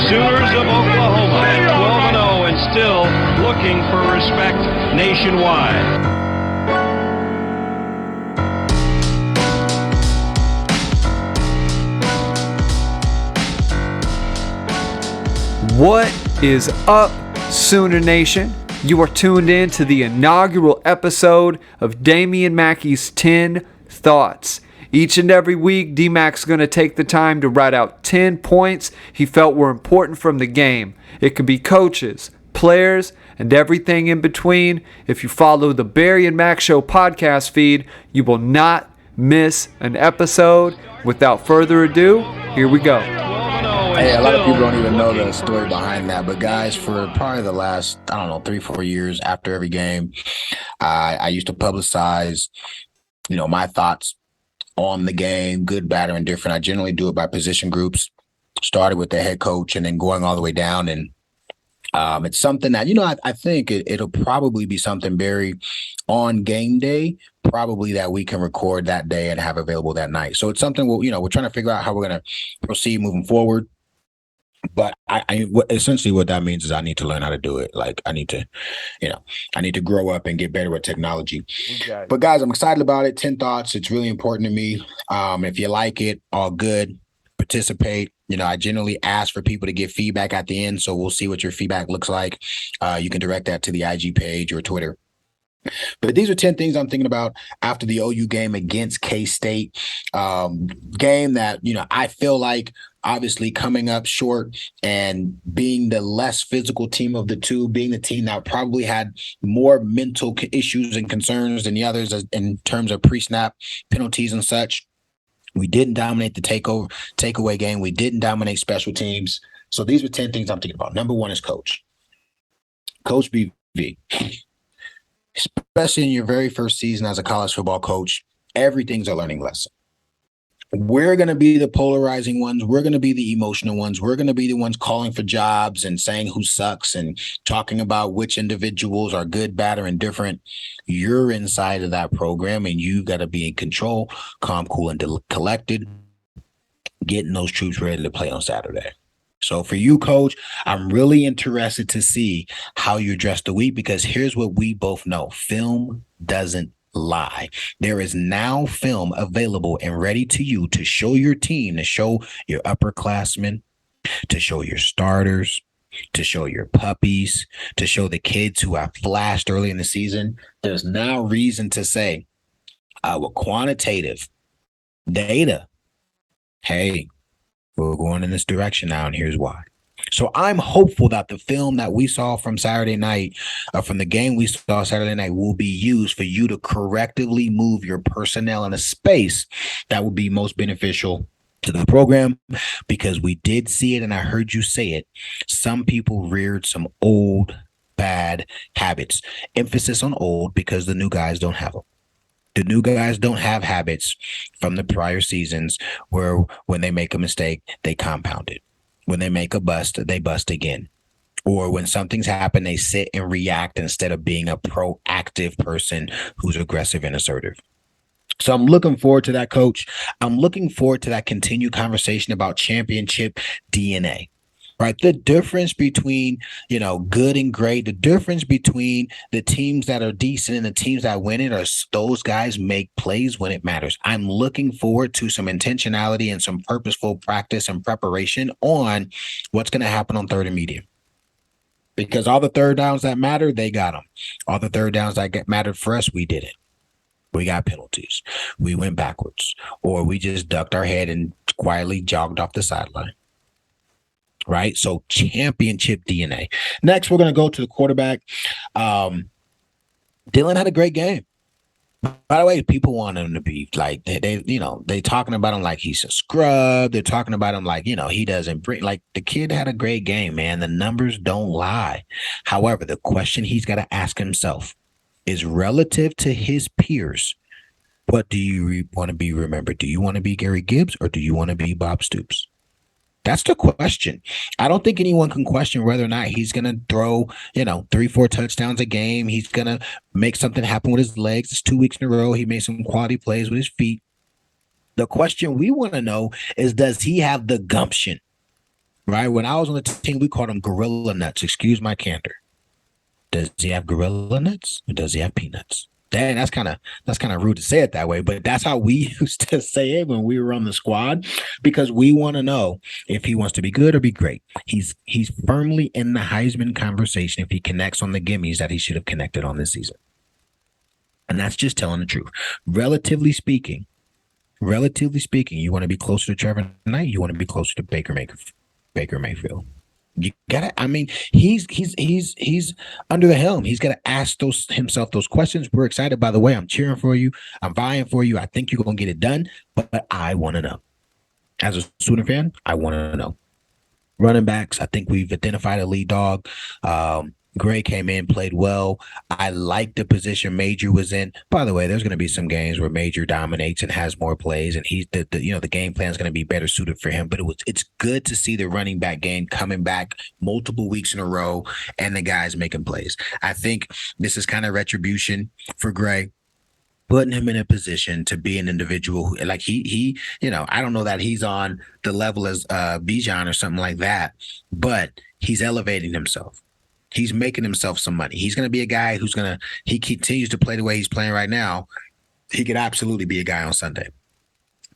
Sooners of Oklahoma at 12-0 and still looking for respect nationwide. What is up, Sooner Nation? You are tuned in to the inaugural episode of Damian Mackey's 10 Thoughts. Each and every week, D-Mac's going to take the time to write out 10 points he felt were important from the game. It could be coaches, players, and everything in between. If you follow the Barry and Mack Show podcast feed, you will not miss an episode. Without further ado, here we go. Hey, a lot of people don't even know the story behind that, but guys, for probably the last, 3-4 years after every game, I used to publicize, my thoughts on the game, good, bad, or indifferent. I generally do it by position groups, started with the head coach and then going all the way down. And it's something that, I think it'll probably be something, Barry, on game day, probably that we can record that day and have available that night. So it's something we're trying to figure out how we're going to proceed moving forward. But essentially what that means is I need to learn how to do it. Like I need to grow up and get better with technology. Okay. But guys, I'm excited about it. 10 thoughts. It's really important to me. If you like it, all good. Participate. I generally ask for people to give feedback at the end. So we'll see what your feedback looks like. You can direct that to the IG page or Twitter. But these are 10 things I'm thinking about after the OU game against K-State. Game that, I feel like obviously coming up short and being the less physical team of the two, being the team that probably had more mental issues and concerns than the others in terms of pre-snap penalties and such. We didn't dominate the takeaway game. We didn't dominate special teams. So these were 10 things I'm thinking about. Number one is Coach BV. Especially in your very first season as a college football coach, everything's a learning lesson. We're going to be the polarizing ones. We're going to be the emotional ones. We're going to be the ones calling for jobs and saying who sucks and talking about which individuals are good, bad, or indifferent. You're inside of that program and you got to be in control, calm, cool, and collected, getting those troops ready to play on Saturday. So for you, Coach, I'm really interested to see how you address the week, because here's what we both know. Film doesn't lie. There is now film available and ready to you to show your team, to show your upperclassmen, to show your starters, to show your puppies, to show the kids who have flashed early in the season. There's now reason to say, with quantitative data, hey, we're going in this direction now, and here's why. So I'm hopeful that the film that we saw from Saturday night, from the game we saw Saturday night, will be used for you to correctively move your personnel in a space that will be most beneficial to the program, because we did see it, and I heard you say it. Some people reared some old bad habits. Emphasis on old because the new guys don't have them. The new guys don't have habits from the prior seasons where when they make a mistake, they compound it. When they make a bust, they bust again. Or when something's happened, they sit and react instead of being a proactive person who's aggressive and assertive. So I'm looking forward to that, Coach. I'm looking forward to that continued conversation about championship DNA. Right. The difference between, good and great, the difference between the teams that are decent and the teams that win it are those guys make plays when it matters. I'm looking forward to some intentionality and some purposeful practice and preparation on what's going to happen on third and medium. Because all the third downs that matter, they got them. All the third downs that mattered for us, we didn't. We got penalties. We went backwards, or we just ducked our head and quietly jogged off the sideline. Right. So championship DNA. Next, we're going to go to the quarterback. Dylan had a great game. By the way, people want him to be like, they talking about him like he's a scrub. They're talking about him like, he doesn't bring, like, the kid had a great game, man. The numbers don't lie. However, the question he's got to ask himself is relative to his peers. What do you want to be remembered? Do you want to be Gary Gibbs or do you want to be Bob Stoops? That's the question. I don't think anyone can question whether or not he's going to throw, 3-4 touchdowns a game. He's going to make something happen with his legs. It's 2 weeks in a row. He made some quality plays with his feet. The question we want to know is, does he have the gumption right? When I was on the team, we called him gorilla nuts. Excuse my candor. Does he have gorilla nuts or does he have peanuts? Dang, that's kind of rude to say it that way, but that's how we used to say it when we were on the squad, because we want to know if he wants to be good or be great. He's firmly in the Heisman conversation if he connects on the gimmies that he should have connected on this season. And that's just telling the truth. Relatively speaking, you want to be closer to Trevor Knight, you want to be closer to Baker Mayfield. You gotta. I mean, he's under the helm. He's got to ask himself those questions. We're excited, by the way. I'm cheering for you. I'm vying for you. I think you're gonna get it done. But I want to know. As a student fan, I want to know. Running backs, I think we've identified a lead dog. Gray came in, played well. I like the position Major was in. By the way, there's going to be some games where Major dominates and has more plays, and he's the game plan is going to be better suited for him. But it's good to see the running back game coming back multiple weeks in a row, and the guys making plays. I think this is kind of retribution for Gray, putting him in a position to be an individual who, like he, I don't know that he's on the level as Bijan or something like that, but he's elevating himself. He's making himself some money. He's going to be a guy he continues to play the way he's playing right now. He could absolutely be a guy on Sunday.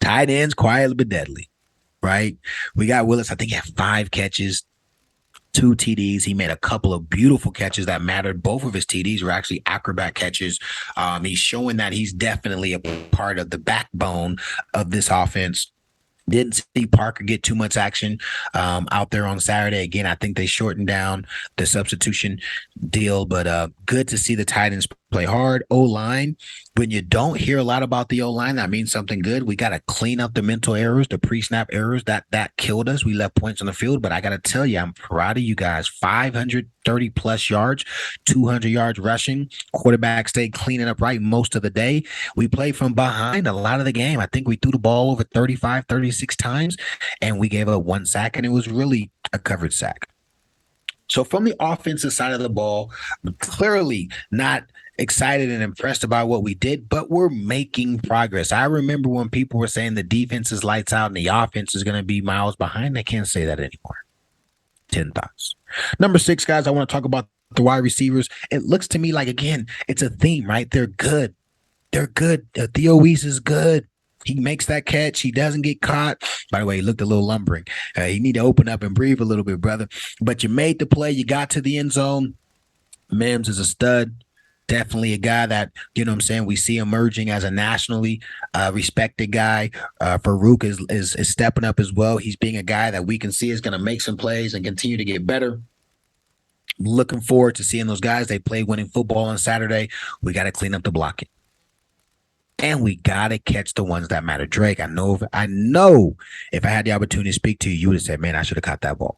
Tight ends, quietly but deadly, right? We got Willis. I think he had 5 catches, 2 TDs. He made a couple of beautiful catches that mattered. Both of his TDs were actually acrobat catches. He's showing that he's definitely a part of the backbone of this offense. Didn't see Parker get too much action out there on Saturday. Again, I think they shortened down the substitution deal, but good to see the tight ends play hard. O-line, when you don't hear a lot about the O-line, that means something good. We got to clean up the mental errors, the pre-snap errors that killed us. We left points on the field, but I got to tell you, I'm proud of you guys. 530 plus yards, 200 yards rushing. Quarterback stayed cleaning up right most of the day. We played from behind a lot of the game. I think we threw the ball over 35, 36 times, and we gave up 1 sack, and it was really a covered sack. So from the offensive side of the ball, clearly not excited and impressed about what we did, but we're making progress. I remember when people were saying the defense is lights out and the offense is going to be miles behind. I can't say that anymore. 10 thoughts. Number 6, guys, I want to talk about the wide receivers. It looks to me like, again, it's a theme, right? They're good. Theo Weiss is good. He makes that catch. He doesn't get caught. By the way, he looked a little lumbering. You need to open up and breathe a little bit, brother. But you made the play. You got to the end zone. Mims is a stud. Definitely a guy that, we see emerging as a nationally respected guy. Farouk is stepping up as well. He's being a guy that we can see is going to make some plays and continue to get better. Looking forward to seeing those guys. They play winning football on Saturday. We got to clean up the blocking. And we got to catch the ones that matter. Drake, I know if I had the opportunity to speak to you, you would have said, man, I should have caught that ball.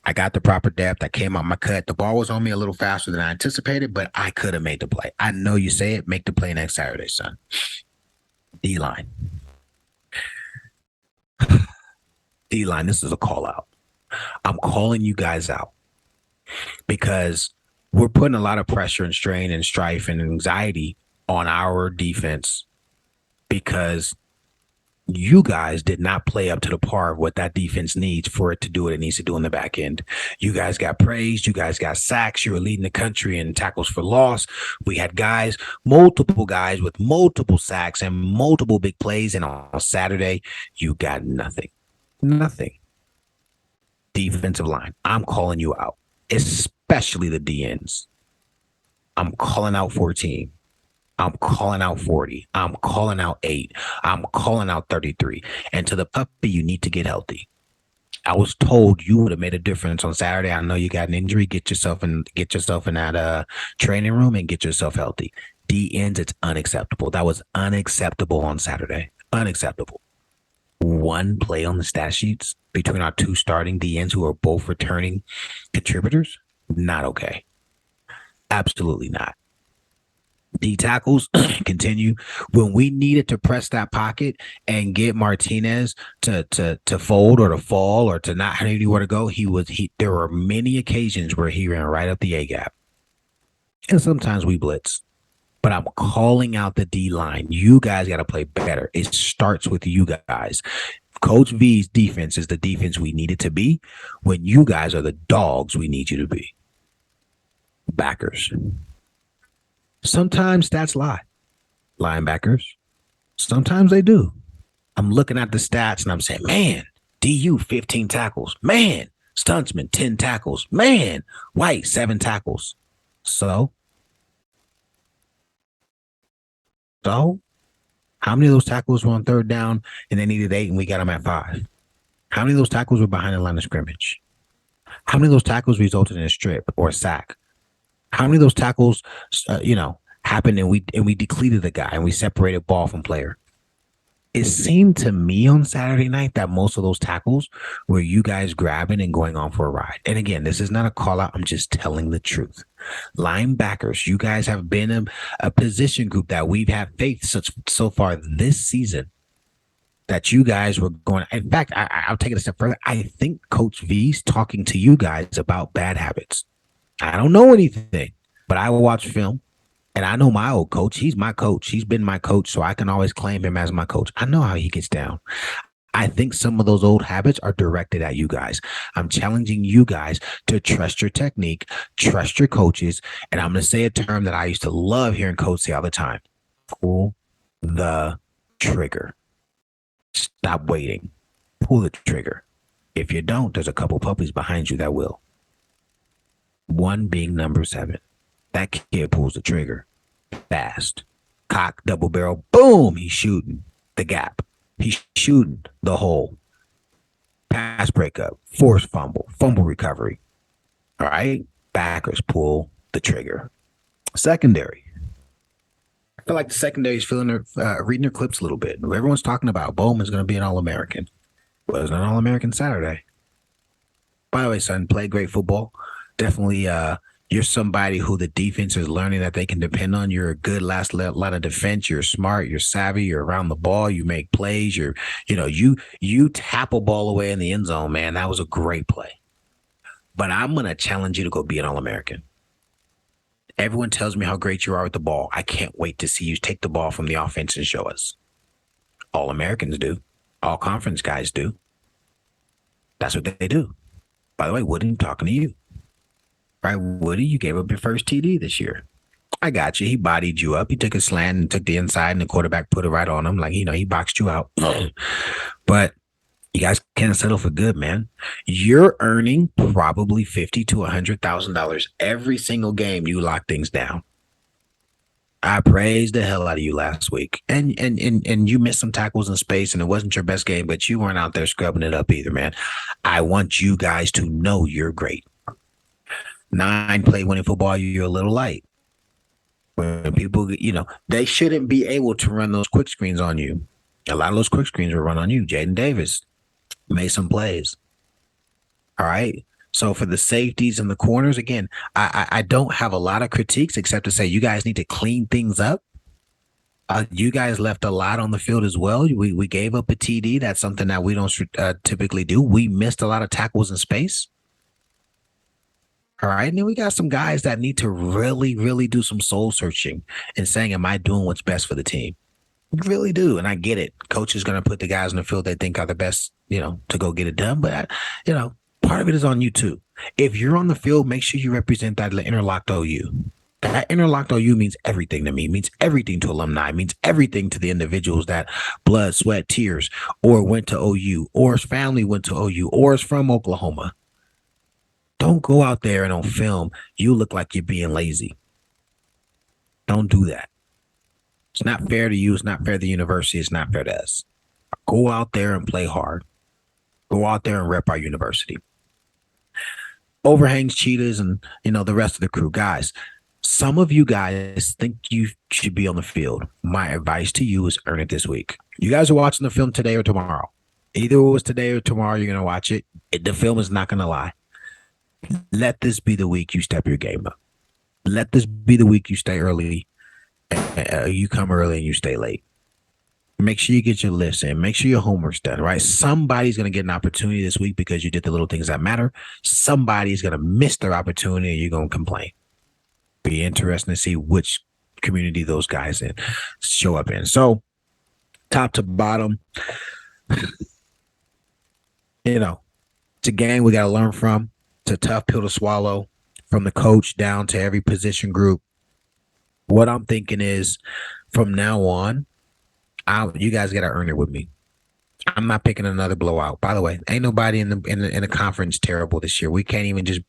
I got the proper depth. I came out my cut. The ball was on me a little faster than I anticipated, but I could have made the play. I know you say it. Make the play next Saturday, son. D-line. D-line, this is a call out. I'm calling you guys out because we're putting a lot of pressure and strain and strife and anxiety on our defense because you guys did not play up to the par of what that defense needs for it to do what it needs to do in the back end. You guys got praised. You guys got sacks. You were leading the country in tackles for loss. We had multiple guys with multiple sacks and multiple big plays. And on Saturday, you got nothing. Nothing. Defensive line. I'm calling you out, especially the DNs. I'm calling out 14. I'm calling out 40. I'm calling out 8. I'm calling out 33. And to the puppy, you need to get healthy. I was told you would have made a difference on Saturday. I know you got an injury. Get yourself in that training room and get yourself healthy. DNs, it's unacceptable. That was unacceptable on Saturday. Unacceptable. 1 play on the stat sheets between our 2 starting DNs who are both returning contributors. Not okay. Absolutely not. D tackles continue. When we needed to press that pocket and get Martinez to fold or to fall or to not have anywhere to go, there were many occasions where he ran right up the A gap. And sometimes we blitz. But I'm calling out the D line. You guys got to play better. It starts with you guys. Coach V's defense is the defense we need it to be when you guys are the dogs we need you to be. Backers. Sometimes stats lie. Linebackers. Sometimes they do. I'm looking at the stats and I'm saying, man, DU 15 tackles. Man, Stuntsman 10 tackles. Man, White 7 tackles. So how many of those tackles were on third down and they needed 8 and we got them at 5? How many of those tackles were behind the line of scrimmage? How many of those tackles resulted in a strip or a sack? How many of those tackles, happened and we depleted the guy and we separated ball from player? It seemed to me on Saturday night that most of those tackles were you guys grabbing and going on for a ride. And again, this is not a call out. I'm just telling the truth. Linebackers, you guys have been a position group that we've had faith so far this season that you guys were going. In fact, I'll take it a step further. I think Coach V's talking to you guys about bad habits. I don't know anything, but I will watch film. And I know my old coach. He's my coach. He's been my coach, so I can always claim him as my coach. I know how he gets down. I think some of those old habits are directed at you guys. I'm challenging you guys to trust your technique, trust your coaches, and I'm going to say a term that I used to love hearing Coach say all the time. Pull the trigger. Stop waiting. Pull the trigger. If you don't, there's a couple puppies behind you that will. One being number 7. That kid pulls the trigger fast. Cock, double barrel, boom, he's shooting the gap. He's shooting the hole. Pass breakup, forced fumble recovery. All right? Backers pull the trigger. Secondary. I feel like the secondary is reading their clips a little bit. Everyone's talking about Bowman's going to be an All-American. Well, it's an All-American Saturday. By the way, son, played great football. Definitely you're somebody who the defense is learning that they can depend on. You're a good last line of defense. You're smart. You're savvy. You're around the ball. You make plays. You tap a ball away in the end zone, man. That was a great play. But I'm going to challenge you to go be an All-American. Everyone tells me how great you are with the ball. I can't wait to see you take the ball from the offense and show us. All-Americans do. All-conference guys do. That's what they do. By the way, Woody, I'm talking to you. Right, Woody, you gave up your first TD this year. I got you. He bodied you up. He took a slant and took the inside, and the quarterback put it right on him. Like, he boxed you out. But you guys can't settle for good, man. You're earning probably $50,000 to $100,000 every single game you lock things down. I praised the hell out of you last week. And you missed some tackles in space, and it wasn't your best game, but you weren't out there scrubbing it up either, man. I want you guys to know you're great. 9 play winning football, you're a little light. When people, they shouldn't be able to run those quick screens on you. A lot of those quick screens were run on you. Jaden Davis made some plays. All right. So for the safeties and the corners, again, I don't have a lot of critiques except to say you guys need to clean things up. You guys left a lot on the field as well. We gave up a TD. That's something that we don't typically do. We missed a lot of tackles in space. All right. And then we got some guys that need to really, really do some soul searching and saying, am I doing what's best for the team? We really do. And I get it. Coach is going to put the guys in the field they think are the best, to go get it done. But, part of it is on you too. If you're on the field, make sure you represent that interlocked OU. That interlocked OU means everything to me, means everything to alumni, means everything to the individuals that blood, sweat, tears, or went to OU, or his family went to OU, or is from Oklahoma. Don't go out there and on film, you look like you're being lazy. Don't do that. It's not fair to you. It's not fair to the university. It's not fair to us. Go out there and play hard. Go out there and rep our university. Overhangs, cheetahs, and, the rest of the crew. Guys, some of you guys think you should be on the field. My advice to you is earn it this week. You guys are watching the film today or tomorrow. Either it was today or tomorrow, you're going to watch it. The film is not going to lie. Let this be the week you step your game up. Let this be the week you stay early. You come early and you stay late. Make sure you get your lifts in. Make sure your homework's done, right? Somebody's going to get an opportunity this week because you did the little things that matter. Somebody's going to miss their opportunity and you're going to complain. Be interesting to see which community those guys show up in. So, top to bottom, You know, it's a game we got to learn from. It's a tough pill to swallow, from the coach down to every position group. What I'm thinking is, from now on, you guys got to earn it with me. I'm not picking another blowout. By the way, ain't nobody in the conference terrible this year. We can't even just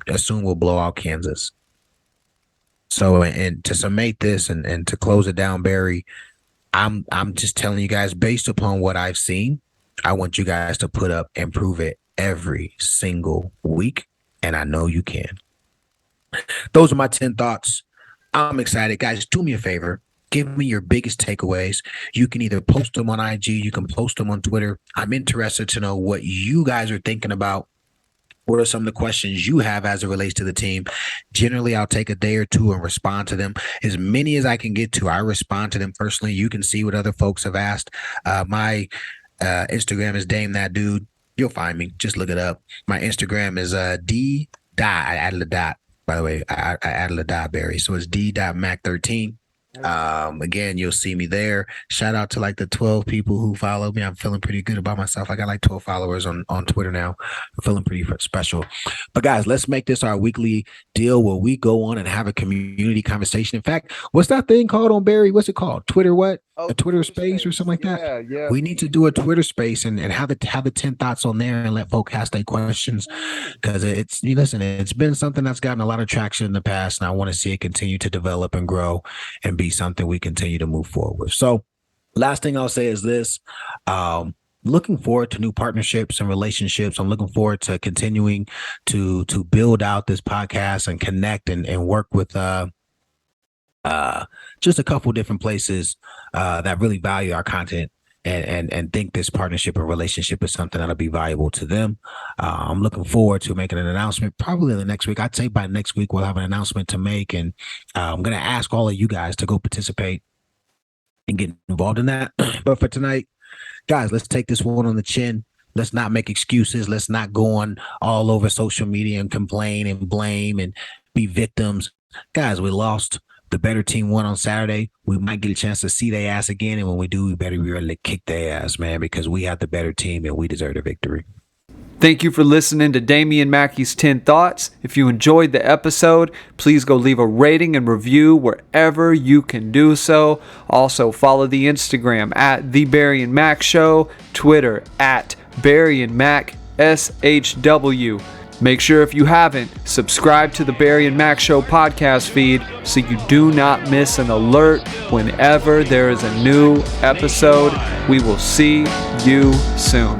assume we'll blow out Kansas. So, and to summate this and to close it down, Barry, I'm just telling you guys, based upon what I've seen, I want you guys to put up and prove it every single week, and I know you can. Those are my 10 thoughts. I'm excited. Guys, do me a favor. Give me your biggest takeaways. You can either post them on IG, you can post them on Twitter. I'm interested to know what you guys are thinking about. What are some of the questions you have as it relates to the team? Generally, I'll take a day or two and respond to them. As many as I can get to, I respond to them personally. You can see what other folks have asked. My Instagram is Dame That Dude. You'll find me. Just look it up. My Instagram is D. I added a dot. By the way, I added a dot, Barry. So it's D.Mac13. Again, you'll see me there. Shout out to like the 12 people who follow me. I'm feeling pretty good about myself. I got like 12 followers on Twitter now. I'm feeling pretty special. But guys, let's make this our weekly deal where we go on and have a community conversation. In fact, what's that thing called on Barry? What's it called? Twitter what? A Twitter space or something like that? Yeah. We need to do a Twitter space and have the 10 thoughts on there and let folk ask their questions, because it's been something that's gotten a lot of traction in the past, and I want to see it continue to develop and grow and be something we continue to move forward with. So last thing I'll say is this. Looking forward to new partnerships and relationships. I'm looking forward to continuing to build out this podcast and connect and work with just a couple different places that really value our content and think this partnership and relationship is something that'll be valuable to them. I'm looking forward to making an announcement probably in the next week. I'd say by next week we'll have an announcement to make, and I'm going to ask all of you guys to go participate and get involved in that. But for tonight, guys, let's take this one on the chin. Let's not make excuses. Let's not go on all over social media and complain and blame and be victims. Guys, we lost. The better team won on Saturday. We might get a chance to see their ass again, and when we do, we better be ready to kick their ass, man, because we have the better team and we deserve the victory. Thank you for listening to Damian Mackey's 10 Thoughts. If you enjoyed the episode, please go leave a rating and review wherever you can do so. Also, follow the Instagram at The Barry and Mack Show, Twitter at Barry and Mack SHW. Make sure, if you haven't, subscribe to the Barry and Mack Show podcast feed so you do not miss an alert whenever there is a new episode. We will see you soon.